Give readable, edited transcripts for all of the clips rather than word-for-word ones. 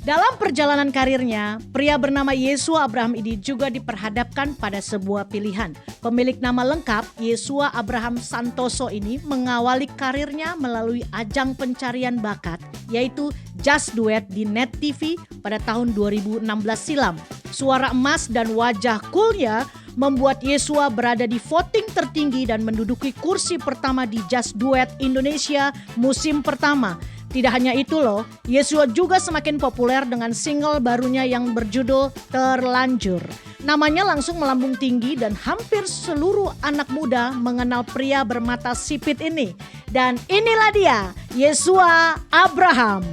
Dalam perjalanan karirnya, pria bernama Yesua Abraham ini juga diperhadapkan pada sebuah pilihan. Pemilik nama lengkap Yesua Abraham Santoso ini mengawali karirnya melalui ajang pencarian bakat, yaitu Just Duet di Net TV pada tahun 2016 silam. Suara emas dan wajah coolnya membuat Yesua berada di voting tertinggi dan menduduki kursi pertama di Just Duet Indonesia musim pertama. Tidak hanya itu loh, Yesua juga semakin populer dengan single barunya yang berjudul Terlanjur. Namanya langsung melambung tinggi dan hampir seluruh anak muda mengenal pria bermata sipit ini. Dan inilah dia, Yesua Abraham.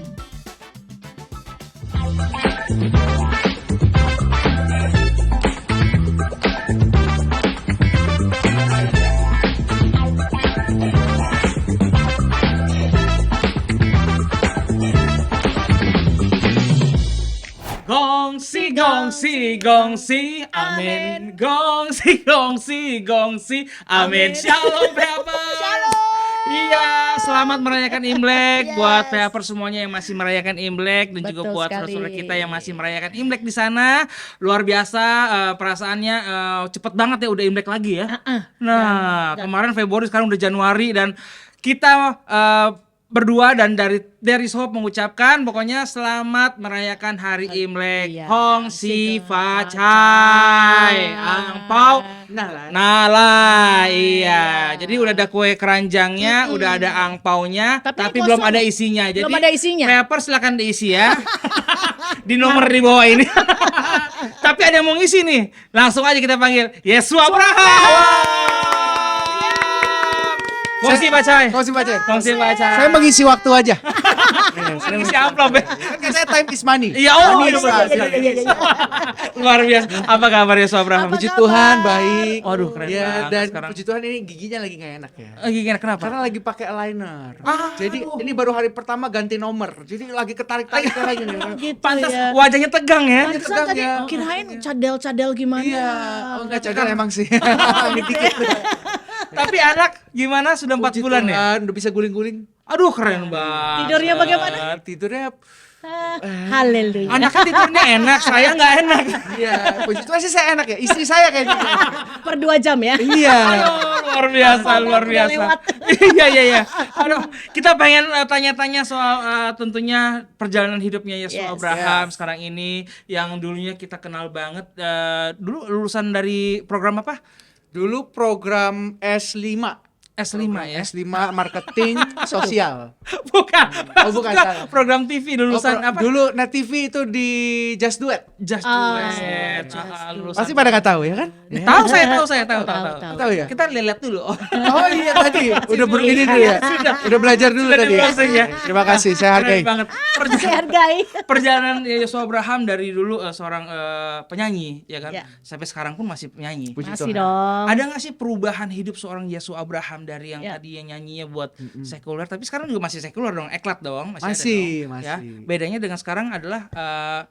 Gongsi, gongsi, gongsi, amin. Gongsi, gongsi, gongsi, amin. Shalom, Pepper. Shalom. Iya, selamat merayakan Imlek Yes. buat Pepper semuanya yang masih merayakan Imlek dan juga Betul buat sekali. saudara kita yang masih merayakan Imlek di sana. Luar biasa perasaannya cepet banget ya udah Imlek lagi ya. Nah, kemarin Februari sekarang udah Januari dan kita berdua dan dari Hope mengucapkan pokoknya selamat merayakan hari Imlek. Iya. Hong Si Sika Fa Chai Angpau Nala. Iya. Jadi udah ada kue keranjangnya, udah ada angpaunya, Tapi tapi kosong. belum ada isinya. Jadi Belum ada isinya. Pepper silakan diisi ya. Di nomor di bawah ini. Tapi ada yang mau ngisi nih. Langsung aja kita panggil Yesua Abraham. Kongsi Bacai. Kongsi Bacai. Kongsi Bacai. Saya mengisi waktu aja. Ngisi amplop ya. Kan saya time is money. Iya, oh Money iya, is betul. money. Luar biasa. Apa kabar Yesua Abraham? Apa Puji kabar? Tuhan baik. Waduh, keren ya, banget dan sekarang. puji Tuhan ini giginya lagi gak enak ya. Gimana kenapa? Karena lagi pakai aligner. Jadi ini baru hari pertama ganti nomor. Jadi lagi ketarik-tarik lagi nih. Gitu Pantas ya. wajahnya tegang ya. Pantesan tegang tadi ya. kirain cadel-cadel gimana. Iya, oh enggak cadel emang sih. Dikit. Tapi anak gimana sudah 4 Puji bulan ya? Tuhan, udah bisa guling-guling. Aduh keren banget. Tidurnya bagaimana? Tidurnya Haleluya. Anaknya tidurnya enak, saya nggak enak. iya, puji Tuhan sih saya enak ya. Istri saya kayak gitu. Per 2 jam ya. Iya. Aduh, luar biasa, luar Udah biasa. lewat. Iya. Aduh, kita pengen tanya-tanya soal tentunya perjalanan hidupnya Yesua Yes. Abraham sekarang ini yang dulunya kita kenal banget. Dulu lulusan dari program apa? Dulu program S5. S5 ya. S5 marketing sosial. Bukan. Oh, bukan, Enggak, salah. program TV lulusan apa? Dulu Net TV itu di Just Duet. Just Duet. Lulusan. Pasti pada nggak tahu ya kan? Tahu saya tahu. Tahu ya? Kita lihat dulu. Oh iya tadi udah ini dulu ya. Udah belajar dulu Sudah tadi. di-browsing ya. Terima kasih, saya hargai. Keren banget. Saya hargai. Perjalanan Yesua Abraham dari dulu seorang penyanyi ya kan, Ya. sampai sekarang pun masih penyanyi. Puji Masih Tuhan. dong. Ada nggak sih perubahan hidup seorang Yesua Abraham dari yang Ya. tadi yang nyanyinya buat sekuler, tapi sekarang juga masih sekuler dong, eklat dong, masih, Masih, ada dong, ya. masih. Bedanya dengan sekarang adalah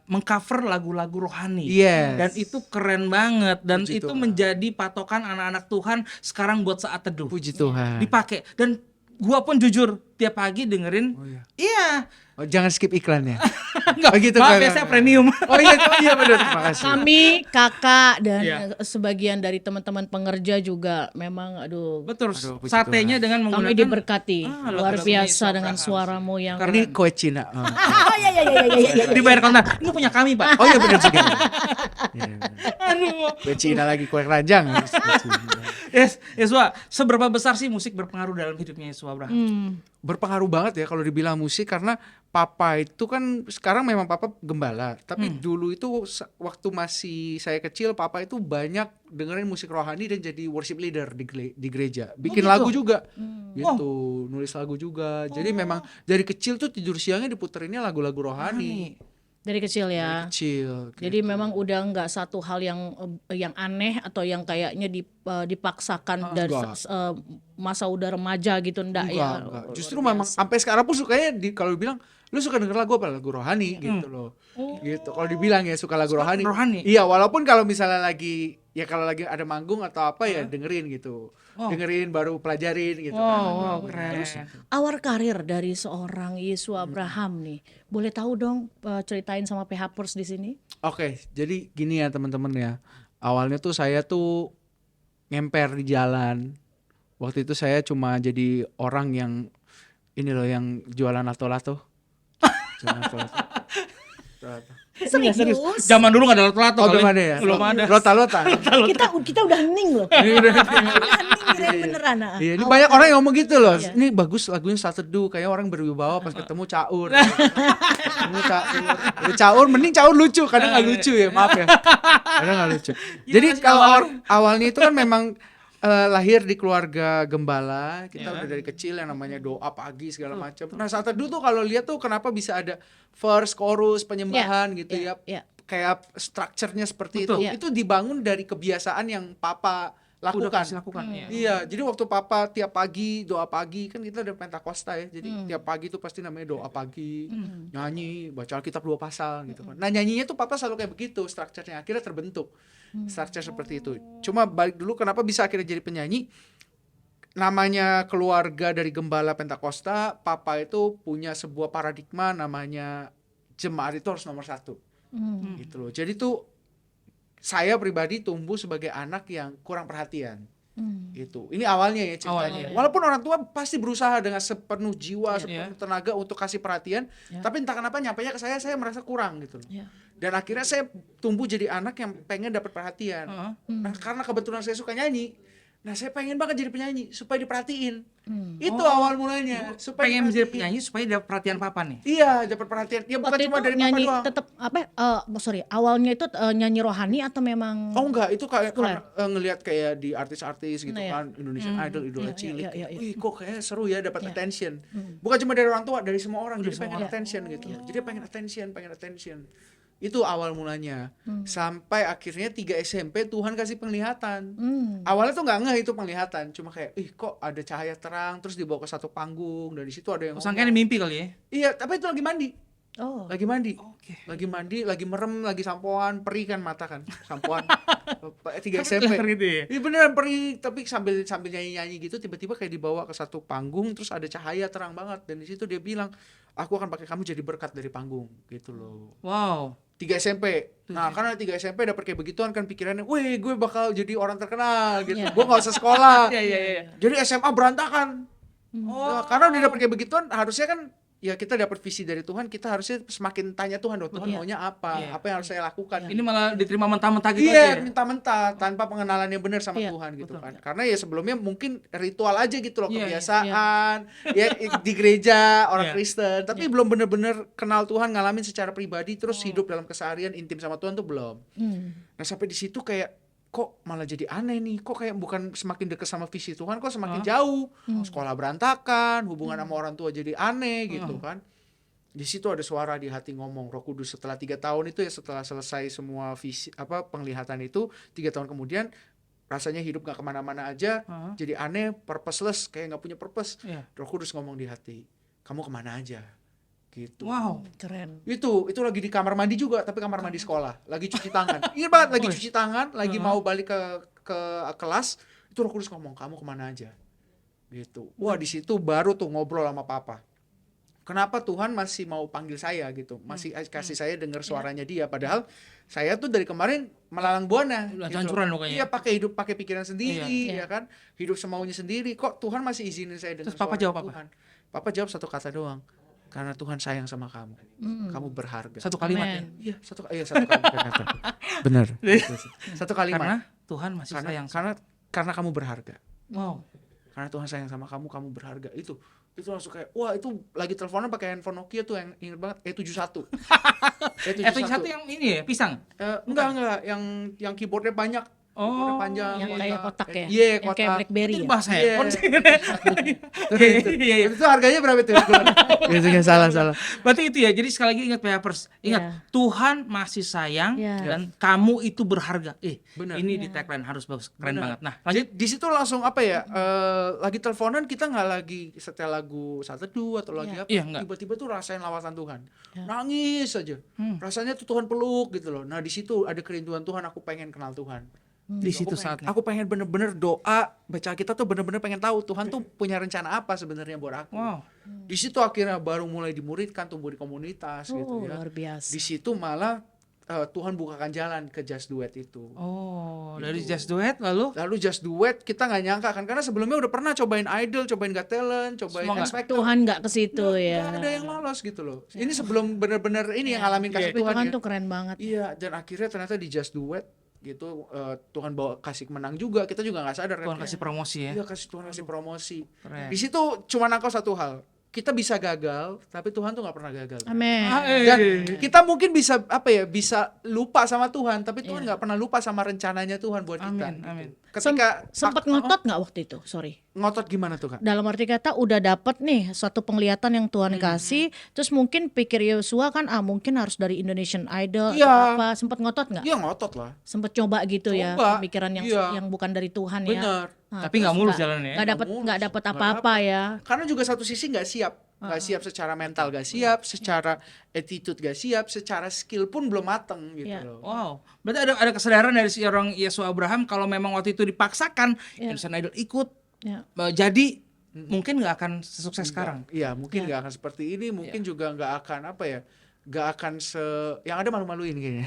mengcover lagu-lagu rohani. Yes. Dan itu keren banget dan Puji itu Tuhan. menjadi patokan anak-anak Tuhan sekarang buat saat teduh. Puji Tuhan. Dipakai dan gua pun jujur tiap pagi dengerin. Iya. Oh, jangan skip iklannya. Enggak, gitu, maaf enggak, ya saya enggak. premium. Oh iya benar. Terima kasih. Kami, kakak dan Iya. sebagian dari teman-teman pengerja juga memang aduh Betul. Aduh, puji Satenya Tuhan. dengan kami menggunakan diberkati Ah, luar lagu biasa Yesua dengan Abraham. suaramu yang Ini kue Cina. Oh. Oh iya. dibayar kontan. Ini punya kami, Pak. Oh iya benar juga. Iya, benar. Aduh. Kue Cina lagi kue keranjang. Yes, Yesua, seberapa besar sih musik berpengaruh dalam hidupnya Yesua Abraham? Berpengaruh banget ya kalau dibilang musik karena papa itu kan sekarang memang papa gembala, tapi dulu itu waktu masih saya kecil papa itu banyak dengerin musik rohani dan jadi worship leader di gereja, bikin gitu? lagu juga gitu, nulis lagu juga. Jadi memang dari kecil tuh tidur siangnya diputerinnya lagu-lagu rohani. dari kecil ya. Kecil. Jadi memang udah nggak satu hal yang aneh atau yang kayaknya dipaksakan dari enggak. masa udah remaja gitu, enggak ya. Enggak. Luar Justru biasa. memang sampai sekarang pun sukanya kalau bilang lu suka denger lagu apa? Lagu rohani gitu loh. Gitu. Kalau dibilang ya suka lagu rohani. rohani? Iya, walaupun kalau misalnya lagi ada manggung atau apa ya dengerin gitu. Dengerin baru pelajarin gitu kan. Wow, keren. Awal karir dari seorang Yesua Abraham nih, boleh tahu dong ceritain sama PH-pers di sini? Oke, jadi gini ya teman-teman ya. Awalnya tuh saya tuh ngemper di jalan. Waktu itu saya cuma jadi orang yang ini loh yang jualan lato-lato. Jualan lato-lato. Serius? Zaman dulu nggak ada lato-lato. Oh, kali. belum ada ya? Belum ada. Lota-lota. Kita udah hening loh. Udah hening kirain beneran. Iya, ini banyak orang yang ngomong gitu loh. Ini bagus lagunya Saat Teduh, kayak orang berwibawa pas ketemu Caur. Caur, mending Caur lucu, kadang nggak lucu ya, maaf ya. Kadang nggak lucu. Jadi kalau awalnya itu kan memang lahir di keluarga gembala, kita udah dari kecil yang namanya doa pagi segala macam. Nah, Saat Teduh tuh kalau lihat tuh kenapa bisa ada verse, chorus, penyembahan gitu ya. Kayak strukturnya seperti Betul. itu dibangun dari kebiasaan yang papa lakukan. Iya, jadi waktu papa tiap pagi doa pagi, kan kita ada Pentakosta ya. Jadi tiap pagi tuh pasti namanya doa pagi, nyanyi, baca Alkitab 2 pasal gitu kan. Nah, nyanyinya tuh papa selalu kayak begitu, strukturnya akhirnya terbentuk. Struktur seperti itu. Cuma balik dulu kenapa bisa akhirnya jadi penyanyi? Namanya keluarga dari gembala Pentakosta, papa itu punya sebuah paradigma namanya jemaat itu harus nomor 1. Gitu loh. Jadi tuh saya pribadi tumbuh sebagai anak yang kurang perhatian. Gitu. Ini awalnya ya ceritanya. Walaupun orang tua pasti berusaha dengan sepenuh jiwa, sepenuh tenaga untuk kasih perhatian, tapi entah kenapa nyampainya ke saya merasa kurang gitu loh. Dan akhirnya saya tumbuh jadi anak yang pengen dapat perhatian. Nah, karena kebetulan saya suka nyanyi, nah saya pengen banget jadi penyanyi supaya diperhatiin. Itu awal mulanya. Supaya pengen jadi penyanyi supaya dapat perhatian papa nih. Iya, dapat perhatian. Ya bukan Waktu cuma itu dari nyanyi papa doang. tetap awalnya itu nyanyi rohani atau memang Oh enggak, itu kayak ngelihat kayak di artis-artis gitu kan, Indonesian Idol, Idola Cilik. Wih, kok kayak seru ya dapat attention. Bukan cuma dari orang tua, dari semua orang jadi pengen attention gitu. Jadi pengen attention. Itu awal mulanya. Sampai akhirnya 3 SMP Tuhan kasih penglihatan. Awalnya tuh nggak ngeh itu penglihatan, cuma kayak kok ada cahaya terang terus dibawa ke satu panggung dan di situ ada yang Sangkanya mimpi kali ya. Iya, tapi itu lagi mandi. Lagi mandi. Oke. Lagi mandi, lagi merem, lagi sampoan, perih kan mata kan. Sampoan. 3 SMP. Gitu ya. Iya beneran perih, tapi sambil nyanyi-nyanyi gitu tiba-tiba kayak dibawa ke satu panggung terus ada cahaya terang banget dan di situ dia bilang, "Aku akan pakai kamu jadi berkat dari panggung." Gitu loh. Wow. 3 SMP. Nah, karena 3 SMP dapat kayak begituan kan pikirannya, "Wih, gue bakal jadi orang terkenal gitu. Gue enggak usah sekolah." Iya. Jadi SMA berantakan. Nah, karena udah dapat kayak begituan, harusnya kan ya kita dapat visi dari Tuhan, kita harusnya semakin tanya Tuhan, Tuhan maunya apa? Apa yang harus saya lakukan? Ini malah diterima mentah-mentah gitu Iya, aja. Ya? mentah-mentah tanpa pengenalan yang benar sama Tuhan gitu kan. Karena ya sebelumnya mungkin ritual aja gitu loh, kebiasaan, ya di gereja orang Kristen, tapi belum benar-benar kenal Tuhan, ngalamin secara pribadi terus hidup dalam keseharian intim sama Tuhan tuh belum. Nah, sampai di situ kayak kok malah jadi aneh nih, kok kayak bukan semakin dekat sama visi Tuhan, kok semakin jauh. Sekolah berantakan, hubungan sama orang tua jadi aneh gitu kan. Di situ ada suara di hati ngomong, Roh Kudus setelah 3 tahun itu ya, setelah selesai semua visi penglihatan itu, 3 tahun kemudian rasanya hidup gak kemana-mana aja, jadi aneh, purposeless, kayak gak punya purpose. Roh Kudus ngomong di hati, kamu kemana aja? Gitu. Wow, keren. Itu lagi di kamar mandi juga, tapi kamar mandi sekolah, lagi cuci tangan. Ingat banget, lagi cuci tangan, lagi mau balik ke kelas, itu Roh Kudus ngomong, kamu kemana aja? Gitu. Wah, di situ baru tuh ngobrol sama papa. Kenapa Tuhan masih mau panggil saya gitu, masih kasih saya dengar suaranya dia, padahal saya tuh dari kemarin melalang buana. Udah gitu. hancuran pokoknya. Iya, pakai pikiran sendiri, ya kan, hidup semaunya sendiri. Kok Tuhan masih izinin saya dengar suara Tuhan? Apa? Papa jawab satu kata doang. Karena Tuhan sayang sama kamu, kamu berharga. Satu kalimat ya? Iya, satu kalimat. Benar. Satu kalimat. Karena Tuhan masih sayang. Karena kamu berharga. Wow. Karena Tuhan sayang sama kamu, kamu berharga. Itu langsung kayak, wah itu lagi teleponan pakai handphone Nokia tuh yang inget banget, E71. E71 yang ini ya, pisang? Enggak, yang keyboardnya banyak. Oh, panjang. yang kayak kotak ya. Iya, Yang kayak kotak. BlackBerry itu ya. bahasa Iya. handphone sih. Iya, iya. Itu harganya berapa tuh? Gitu kan salah. Berarti itu ya. Jadi sekali lagi ingat Papers. Ingat, Iya. Tuhan masih sayang Iya. dan kamu itu berharga. Benar. Ini di tagline harus bagus, keren Benar. banget. Nah, lanjut. Di situ langsung apa ya? Lagi teleponan kita nggak lagi setel lagu Saat Teduh atau lagi Iya. apa? Iya, nggak. Tiba-tiba tuh rasain lawatan Tuhan. Iya. Nangis aja. Rasanya tuh Tuhan peluk gitu loh. Nah, di situ ada kerinduan Tuhan, aku pengen kenal Tuhan. Di situ saatnya. Aku pengen bener-bener doa, baca kita tuh bener-bener pengen tahu Tuhan tuh punya rencana apa sebenarnya buat aku. Wow. Di situ akhirnya baru mulai dimuridkan, tumbuh di komunitas gitu Oh, ya. luar biasa. Di situ malah Tuhan bukakan jalan ke Just Duet itu. Oh, dari Just Duet lalu Lalu Just Duet kita nggak nyangka kan, karena sebelumnya udah pernah cobain Idol, cobain Got Talent, cobain Semua X Factor. Tuhan nggak ke situ ya. Nggak ada yang lolos gitu loh. Ini sebelum bener-bener ini yang ngalamin kasih Tapi Tuhan Tuhan ya. tuh keren banget. Iya, dan akhirnya ternyata di Just Duet gitu Tuhan bawa kasih menang juga, kita juga nggak sadar Tuhan kan. kasih promosi ya. Iya, Tuhan kasih promosi. Keren. Di situ cuma nangkau satu hal, kita bisa gagal, tapi Tuhan tuh nggak pernah gagal. Amin. Dan kita mungkin bisa bisa lupa sama Tuhan, tapi Tuhan nggak pernah lupa sama rencananya Tuhan buat kita. Amin, amin. Ketika Sempat ngotot nggak waktu itu? Sorry. ngotot gimana tuh Kak? Dalam arti kata udah dapet nih suatu penglihatan yang Tuhan kasih, terus mungkin pikir Yosua kan mungkin harus dari Indonesian Idol Iya. atau apa, sempat ngotot nggak? Iya ngotot lah. Sempet coba gitu ya, Coba. pemikiran yang Iya. yang bukan dari Tuhan ya. Bener. Nah, Tapi nggak terus mulus jalannya ya. Nggak dapat mulus. nggak dapat Nggak apa-apa ya. Karena juga satu sisi nggak siap. Nggak siap secara mental, nggak siap secara attitude, nggak siap secara skill pun belum mateng gitu Iya. loh. Wow, berarti ada kesadaran dari si orang Yesua Abraham kalau memang waktu itu dipaksakan Indonesian Idol ikut Ya. jadi mungkin nggak akan sesukses sekarang. Iya, mungkin nggak akan seperti ini, mungkin juga nggak akan apa ya, nggak akan yang ada malu-maluin kayaknya.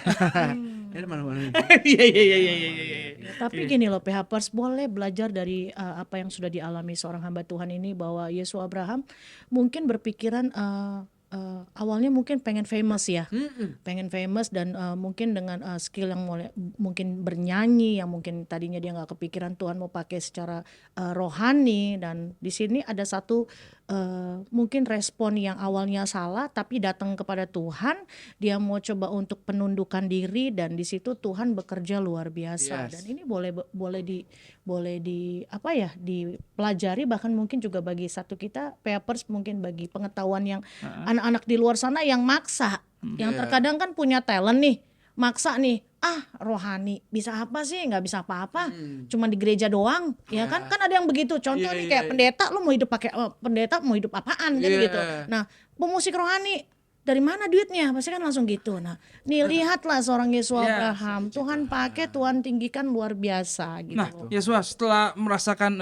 Yang ada malu-maluin. Iya iya iya iya iya. Tapi gini loh, PHPers boleh belajar dari apa yang sudah dialami seorang hamba Tuhan ini, bahwa Yesua Abraham mungkin berpikiran awalnya mungkin pengen famous ya, pengen famous dan mungkin dengan skill yang mungkin bernyanyi yang mungkin tadinya dia nggak kepikiran Tuhan mau pakai secara rohani, dan di sini ada satu mungkin respon yang awalnya salah tapi datang kepada Tuhan, dia mau coba untuk penundukan diri dan di situ Tuhan bekerja luar biasa. Yes. Dan ini boleh di apa ya, dipelajari, bahkan mungkin juga bagi satu kita Papers, mungkin bagi pengetahuan yang anak-anak di luar sana yang maksa, yang terkadang kan punya talent nih, maksa nih, rohani bisa apa sih, nggak bisa apa-apa, cuma di gereja doang, ya kan ada yang begitu. Contoh nih kayak pendeta, lu mau hidup pakai pendeta mau hidup apaan kan gitu. Nah, pemusik rohani dari mana duitnya? Pasti kan langsung gitu. Nah, nih lihatlah seorang Yesua Abraham, Tuhan pakai, Tuhan tinggikan luar biasa gitu. Nah, Yesua setelah merasakan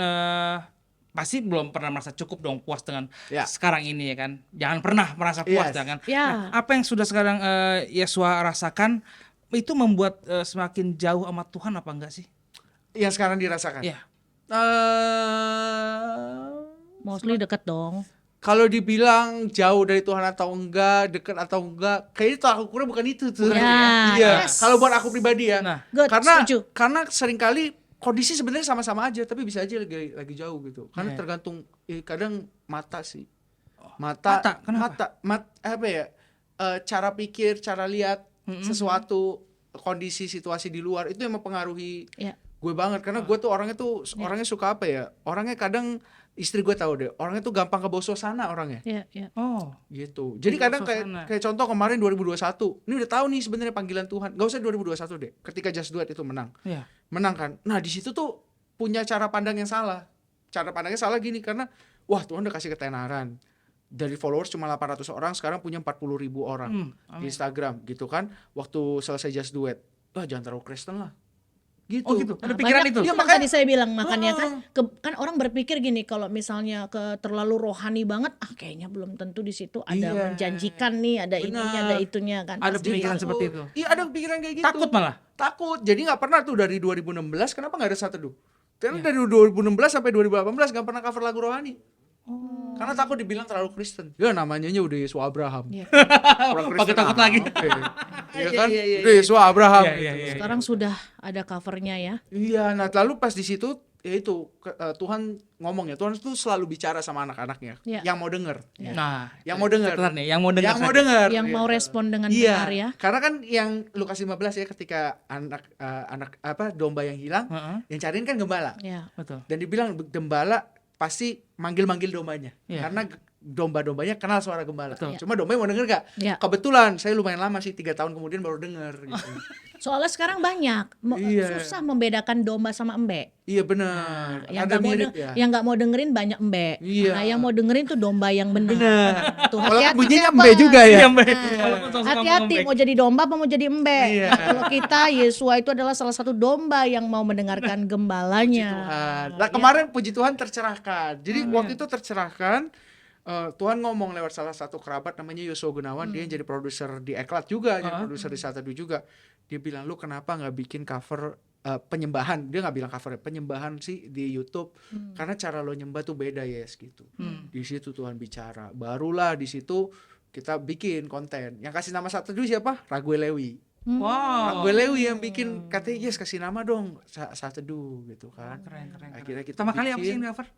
pasti belum pernah merasa cukup dong, puas dengan sekarang ini ya kan. Jangan pernah merasa puas jangan. Ya. Nah, apa yang sudah sekarang Yesua rasakan itu membuat semakin jauh sama Tuhan apa enggak sih? Yang sekarang dirasakan. Iya. Mostly deket dong. Kalau dibilang jauh dari Tuhan atau enggak, dekat atau enggak, kayaknya itu aku kurang bukan itu tuh. Ya, Iya. yes. Kalau buat aku pribadi ya. Nah, Good, setuju. Karena seringkali kondisi sebenarnya sama-sama aja, tapi bisa aja lagi jauh gitu. Karena tergantung kadang mata sih. Mata, kenapa? Apa ya? Cara pikir, cara lihat sesuatu, kondisi situasi di luar itu yang mempengaruhi gue banget. Karena gue tuh orangnya suka apa ya? Orangnya kadang istri gue tahu deh, orangnya tuh gampang ke bawah suasana orangnya. Iya. Oh, Gitu. Jadi kadang kayak contoh kemarin 2021, ini udah tahu nih sebenarnya panggilan Tuhan. Gak usah 2021 deh. Ketika Just Do It itu menang. iya. Menang kan. Nah, di situ tuh punya cara pandang yang salah. Cara pandangnya salah gini, karena wah, Tuhan udah kasih ketenaran. Dari followers cuma 800 orang, sekarang punya 40.000 orang di Instagram gitu kan. Waktu selesai Just Do It, jangan terlalu Kristen lah. Gitu. Oh gitu. Ada Nah, pikiran banyak, itu. yang tadi saya bilang, makanya kan orang berpikir gini, kalau misalnya terlalu rohani banget, kayaknya belum tentu di situ ada menjanjikan nih, ada ininya, ada itunya kan. Ada Pasti pikiran gitu. seperti itu. Iya, ada pikiran kayak gitu. Takut malah. Takut. Jadi nggak pernah tuh dari 2016 kenapa nggak ada Saat Teduh? Karena dari 2016 sampai 2018 nggak pernah cover lagu rohani. Karena takut dibilang terlalu Kristen. Ya namanya udah Yesua Abraham. Orang Kristen Pakai takut lagi. Iya kan? Udah Yesua Abraham. Iya. Sekarang sudah ada covernya ya. Iya, nah lalu pas di situ ya itu Tuhan ngomong ya, Tuhan itu selalu bicara sama anak-anaknya yang mau denger. Nah, yang mau denger. Benar nih, yang mau denger. Yang mau denger. Yang mau respon dengan Iya, benar ya. karena kan yang Lukas 15 ya, ketika anak domba yang hilang, yang cariin kan gembala. Iya. Betul. Dan dibilang gembala pasti manggil-manggil dombanya. Iya. Karena domba-dombanya kenal suara gembala. Betul. Cuma dombanya mau denger gak? Iya. Kebetulan saya lumayan lama sih, 3 tahun kemudian baru denger gitu. Soalnya sekarang banyak Iya. susah membedakan domba sama embe. Iya benar. Yang Ada nggak mau mirip ya. yang nggak mau dengerin banyak embe. Iya. Nah, yang mau dengerin tuh domba yang benar. Tuh Walaupun hati-hati bunyinya siapa. embe juga ya. Iya, Mbak. Walaupun sosok Hati-hati ngomong mau jadi domba apa mau jadi embe. Iya. Nah, kalau kita Yesua itu adalah salah satu domba yang mau mendengarkan gembalanya. Tuhan. Nah kemarin puji Tuhan tercerahkan. Jadi waktu itu tercerahkan. Tuhan ngomong lewat salah satu kerabat namanya Yosua Gunawan. Dia yang jadi produser di Eklat juga, jadi produser di Saat Teduh juga. Dia bilang, lu kenapa nggak bikin cover penyembahan? Dia nggak bilang cover, penyembahan sih di YouTube. Karena cara lo nyembah tuh beda yes gitu. Di situ Tuhan bicara. Barulah di situ kita bikin konten. Yang kasih nama Saat Teduh siapa? Raguel Lewi. Wow. Raguel Lewi yang bikin, katanya yes kasih nama dong Saat Teduh gitu kan. Keren. Akhirnya kita Pertama kali apa sih bikin, yang cover?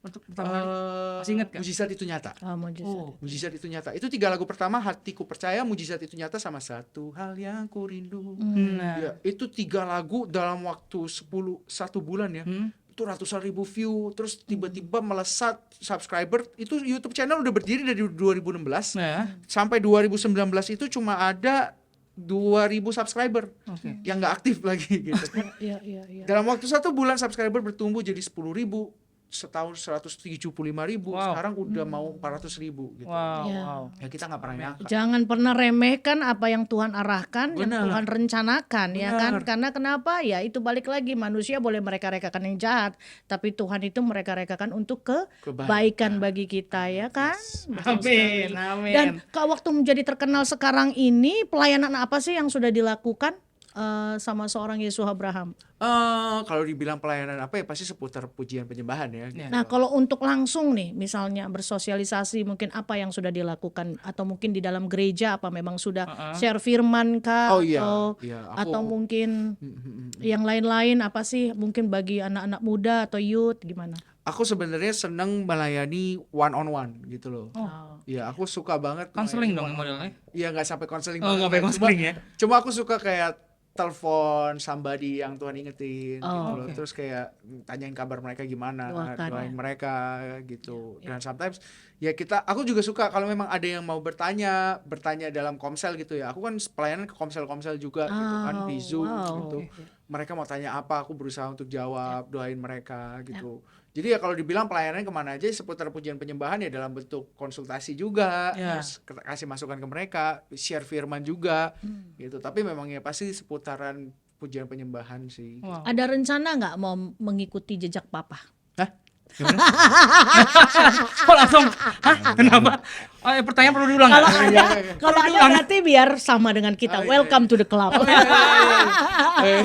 Untuk pertama kali. Masih ingat gak? Mujizat itu nyata. Oh, mujizat. Mujizat itu nyata. Itu 3 lagu pertama, Hatiku Percaya, Mujizat itu nyata, sama Satu Hal Yang Ku Rindu. Nah. Ya, itu 3 lagu dalam waktu 1 bulan ya. Itu ratusan ribu view, terus tiba-tiba melesat subscriber. Itu YouTube channel udah berdiri dari 2016. Nah. Sampai 2019 itu cuma ada 2.000 subscriber yang nggak aktif lagi gitu. Iya. Dalam waktu 1 bulan subscriber bertumbuh jadi 10.000, setahun 175.000, sekarang udah mau 400.000 gitu. Wow. Ya kita nggak pernah nyangka. Jangan pernah remehkan apa yang Tuhan arahkan, yang Benar. Tuhan rencanakan, ya kan? Benar. Karena kenapa? Ya itu balik lagi, manusia boleh mereka-rekakan yang jahat, tapi Tuhan itu mereka-rekakan untuk kebaikan bagi kita, ya kan? Betul sekali. Amin. Dan waktu menjadi terkenal sekarang ini, pelayanan apa sih yang sudah dilakukan sama seorang Yesua Abraham? Kalau dibilang pelayanan apa ya pasti seputar pujian penyembahan ya. Gitu. Nah, kalau untuk langsung nih, misalnya bersosialisasi, mungkin apa yang sudah dilakukan, atau mungkin di dalam gereja apa memang sudah share firman kah? Oh iya, atau mungkin yang lain-lain apa sih? Mungkin bagi anak-anak muda atau youth gimana? Aku sebenarnya seneng melayani one on one gitu loh. Iya, aku suka banget. Konseling dong modelnya. Iya, nggak sampai konseling. Nggak sampai konseling ya. Cuma aku suka kayak telepon somebody yang Tuhan ingetin gitu loh. Okay. Terus kayak tanyain kabar mereka gimana, doain mereka gitu. Dan sometimes ya aku juga suka kalau memang ada yang mau bertanya dalam komsel gitu ya. Aku kan pelayanan ke komsel-komsel juga gitu kan di Zoom gitu. Mereka mau tanya apa, aku berusaha untuk jawab, doain mereka gitu. Jadi ya kalau dibilang pelayanan kemana aja seputar pujian penyembahan ya dalam bentuk konsultasi juga, terus kasih masukan ke mereka, share firman juga gitu. Tapi memang ya pasti seputaran pujian penyembahan sih. Wow. Ada rencana nggak mau mengikuti jejak Papa? Hah? Gimana? Kok langsung? Hah? Kenapa? Pertanyaan perlu diulang nggak? Kalau ada berarti biar sama dengan kita. Welcome to the club.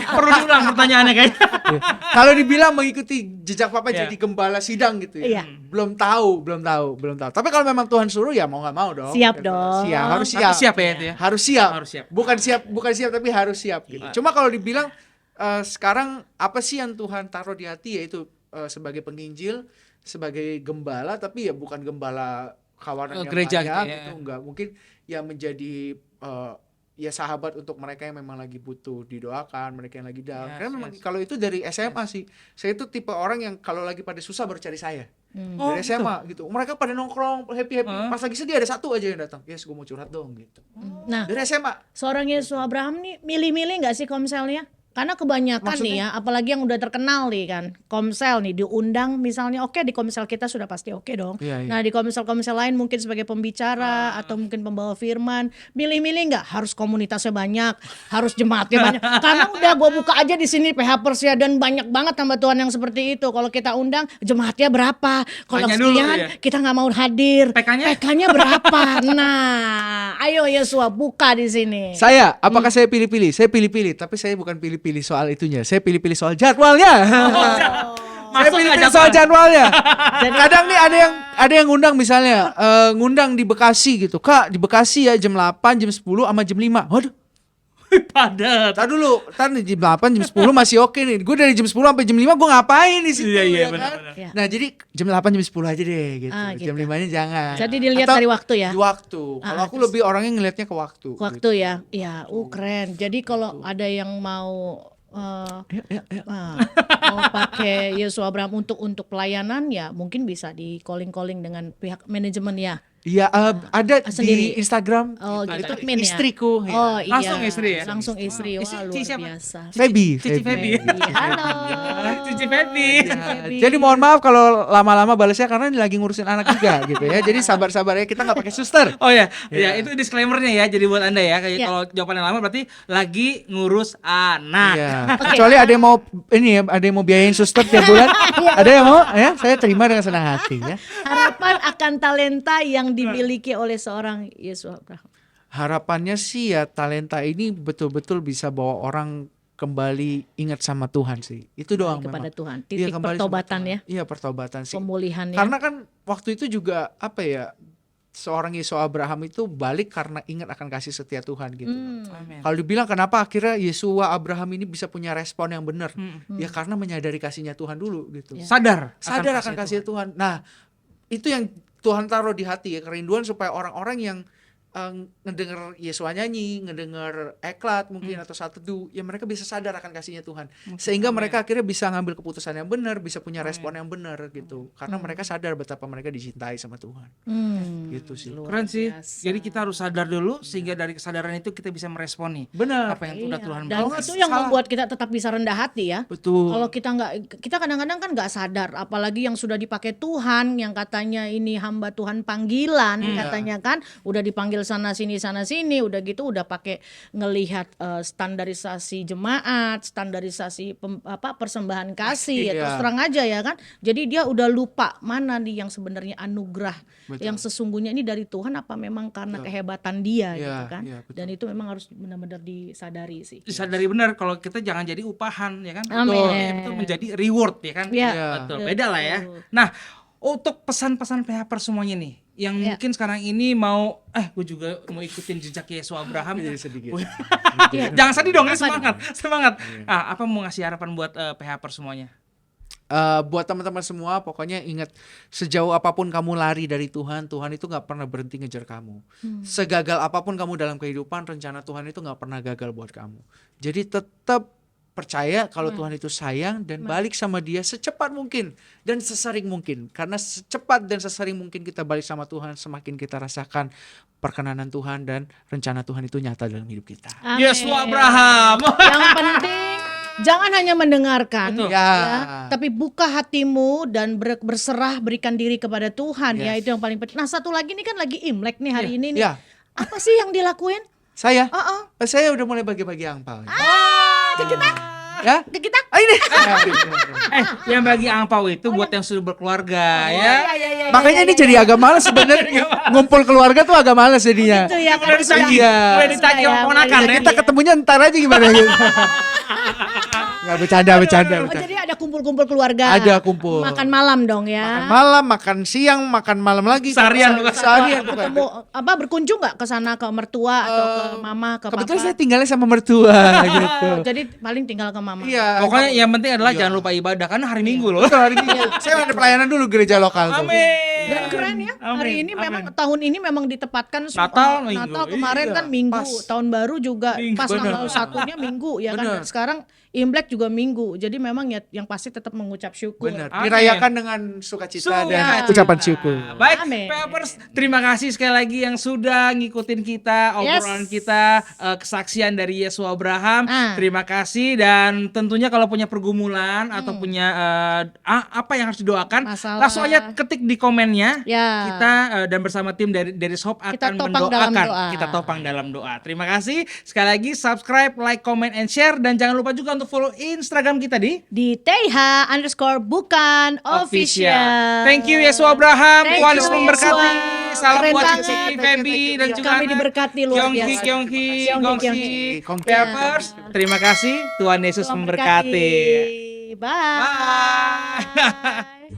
Perlu diulang pertanyaannya kayaknya. Kalau dibilang mengikuti jejak Papa Iya. jadi gembala sidang gitu ya. Iya. Belum tahu. Tapi kalau memang Tuhan suruh ya mau nggak mau dong. Siap Gitu. dong. Harus Tapi siap ya itu ya. Harus siap. Harus siap. Bukan siap tapi harus siap gitu. Cuma kalau dibilang sekarang apa sih yang Tuhan taruh di hati, yaitu sebagai penginjil, sebagai gembala, tapi ya bukan gembala kawanan yang Gereja banyak gitu ya. gitu, enggak. Mungkin ya menjadi ya sahabat untuk mereka yang memang lagi butuh didoakan, mereka yang lagi down. Karena memang kalau itu dari SMA sih. Saya itu tipe orang yang kalau lagi pada susah baru cari saya. Dari SMA gitu. Mereka pada nongkrong happy. Pas lagi sedih ada satu aja yang datang. Yes, gue mau curhat dong gitu. Nah, Dari SMA. seorang Yesua Abraham nih milih-milih nggak sih komselnya? Karena kebanyakan nih ya, apalagi yang udah terkenal nih kan, komsel nih diundang misalnya, oke di komsel kita sudah pasti oke dong. Iya. Nah di komsel-komsel lain mungkin sebagai pembicara atau mungkin pembawa firman, milih-milih nggak harus komunitasnya banyak, harus jemaatnya banyak. Karena udah gue buka aja di sini PH Persia dan banyak banget hamba Tuhan yang seperti itu. Kalau kita undang jemaatnya berapa? Kalau Tanya dulu sekian ya. kita nggak mau hadir. PK-nya berapa? Nah, ayo Yesua buka di sini. Saya, apakah saya pilih-pilih? Saya pilih-pilih, tapi saya bukan pilih-pilih soal itunya. Saya pilih-pilih soal jadwalnya. Saya pilih-pilih soal jadwalnya. Kadang nih ada yang ngundang misalnya, ngundang di Bekasi gitu. Kak, di Bekasi ya jam 8, jam 10 sama jam 5. Waduh. Padat. Tar dulu, jam 8, jam 10 masih oke nih. Gue dari jam 10 sampai jam 5 gue ngapain di situ? Iya, ya benar. kan? Nah, jadi jam 8 jam 10 aja deh gitu. Gitu. Jam 5-nya jangan. Jadi dilihat Atau dari waktu ya. Di waktu. Kalau aku lebih orangnya ngelihatnya ke waktu. Waktu ya. Iya, keren. Jadi kalau ada yang mau mau pakai Yesus Abraham untuk pelayanan ya mungkin bisa di calling dengan pihak manajemen ya. Iya, ada sendiri. di Instagram. Oh, Itu gitu. Admin ya? istriku. ya. Oh iya. Langsung istri ya? Langsung istri. Wah, luar Cici siapa? biasa. Feby. Cici Feby. Halo. Cici Feby. Ya, jadi mohon maaf kalau lama-lama balasnya karena lagi ngurusin anak juga gitu ya. Jadi sabar-sabar ya, kita nggak pakai suster. Oh ya, ya itu disclaimernya ya. Jadi buat Anda ya, kayak Ya. kalau jawabannya lama berarti lagi ngurus anak. Iya. Kecuali ada yang mau ini ya, ada yang mau biayain suster tiap bulan. Ada yang mau ya, saya terima dengan senang hati ya. Harapan akan talenta yang dimiliki oleh seorang Yesus Abraham. Harapannya sih ya talenta ini betul-betul bisa bawa orang kembali ingat sama Tuhan sih. Itu doang Kepada memang. Tuhan. Iya, Titik kembali sama pertobatan Tuhan. ya. Iya, pertobatan sih. Pemulihan ya. Karena kan waktu itu juga apa ya, seorang Yesus Abraham itu balik karena ingat akan kasih setia Tuhan gitu. Amin. Kalau dibilang kenapa akhirnya Yesua Abraham ini bisa punya respon yang benar? Hmm. Ya karena menyadari kasihnya Tuhan dulu gitu. Ya. Sadar Akan kasih Tuhan. Nah, itu yang Tuhan taruh di hati ya, kerinduan supaya orang-orang yang ngedenger Yesua nyanyi, ngedenger eklat mungkin atau saat teduh, ya mereka bisa sadar akan kasihnya Tuhan. Sehingga mereka akhirnya bisa ngambil keputusan yang benar, bisa punya respon yang benar gitu. Karena mereka sadar betapa mereka dicintai sama Tuhan. Gitu sih. Keren sih. Jadi kita harus sadar dulu sehingga dari kesadaran itu kita bisa meresponi Benar. apa yang sudah Tuhan Dan berikan. itu yang membuat kita tetap bisa rendah hati ya. Betul. Kalau kita kadang-kadang kan nggak sadar, apalagi yang sudah dipakai Tuhan, yang katanya ini hamba Tuhan panggilan, katanya kan udah dipanggil sana sini, udah gitu udah pakai ngelihat standarisasi jemaat, standarisasi persembahan kasih, ya terus terang aja ya kan. Jadi dia udah lupa mana nih yang sebenarnya anugerah, yang sesungguhnya ini dari Tuhan apa memang karena kehebatan dia gitu kan. Dan itu memang harus benar-benar disadari sih. Disadari benar kalau kita jangan jadi upahan ya kan. Amin. Itu menjadi reward ya kan. Ya. Betul. Beda lah ya. Nah, untuk pesan-pesan PHPers semuanya nih yang mungkin sekarang ini mau gue juga mau ikutin jejak Yesus Abraham. Jadi sedikit. Jangan sedih dong, ini semangat. Apa mau ngasih harapan buat PHPers semuanya? Buat teman-teman semua, pokoknya ingat, sejauh apapun kamu lari dari Tuhan, Tuhan itu gak pernah berhenti ngejar kamu. Segagal apapun kamu dalam kehidupan, rencana Tuhan itu gak pernah gagal buat kamu. Jadi tetap percaya kalau Tuhan itu sayang dan balik sama Dia secepat mungkin dan sesering mungkin. Karena secepat dan sesering mungkin kita balik sama Tuhan, semakin kita rasakan perkenanan Tuhan dan rencana Tuhan itu nyata dalam hidup kita. Amin. Yesus Abraham. Yang penting jangan hanya mendengarkan, Ya. tapi buka hatimu dan berserah, berikan diri kepada Tuhan. Ya, itu yang paling penting. Nah, satu lagi, ini kan lagi Imlek nih hari ini nih. Ya. Apa sih yang dilakuin? Saya udah mulai bagi-bagi angpau. Ke kita? Ya? Ke kita? Ini. Yang bagi angpau itu buat yang sudah berkeluarga ya. Makanya ini jadi agak males sebenarnya. Ngumpul keluarga tuh agak males jadinya. Itu ya Udah ditagi, Iya. udah ditagi sama ponakan ya. Kita ketemunya ntar aja gimana gitu. Nggak, bercanda. Oh, jadi ada kumpul-kumpul keluarga. Ada kumpul. Makan malam dong Makan ya. malam, makan siang, makan malam lagi. Seharian. Seharian. Ketemu berkunjung nggak ke sana, ke mertua atau ke mama, ke Kebetulan papa? saya tinggalnya sama mertua gitu. Jadi paling tinggal ke mama. Iya. Pokoknya yang penting adalah jangan lupa ibadah karena hari Minggu loh. Betul, hari Minggu. Saya ada pelayanan dulu gereja lokal tuh. Amin. Dan keren ya, hari ini memang tahun ini memang ditempatkan Natal Minggu. Natal kemarin Iya, kan Minggu, pas. tahun baru juga Minggu. pas Bener. tanggal satunya Minggu ya kan. Bener. Dan sekarang Imlek juga Minggu, jadi memang ya yang pasti tetap mengucap syukur. Benar. Amin. Dirayakan dengan sukacita dan ucapan syukur. Baik, Amin. PHPers, terima kasih sekali lagi yang sudah ngikutin kita, obrolan kita, kesaksian dari Yesus Abraham. Terima kasih, dan tentunya kalau punya pergumulan atau punya apa yang harus didoakan, Masalah. langsung aja ketik di komennya. Ya. Kita dan bersama tim dari Shop Kita akan topang dalam mendoakan. doa. Kita topang dalam doa. Terima kasih sekali lagi, subscribe, like, comment, and share, dan jangan lupa juga untuk follow Instagram kita di TH_bukan official. Thank you Yesus Abraham. Thank Tuhan you, Yesus memberkati. Yesua. Salam Keren buat banget. Cici, Feby, dan juga Kami anak. diberkati luar biasa. Kyongki, Kyongki. Gongsi, PHPers. Terima kasih. Tuhan Yesus Tuhan memberkati. Bye.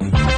Bye.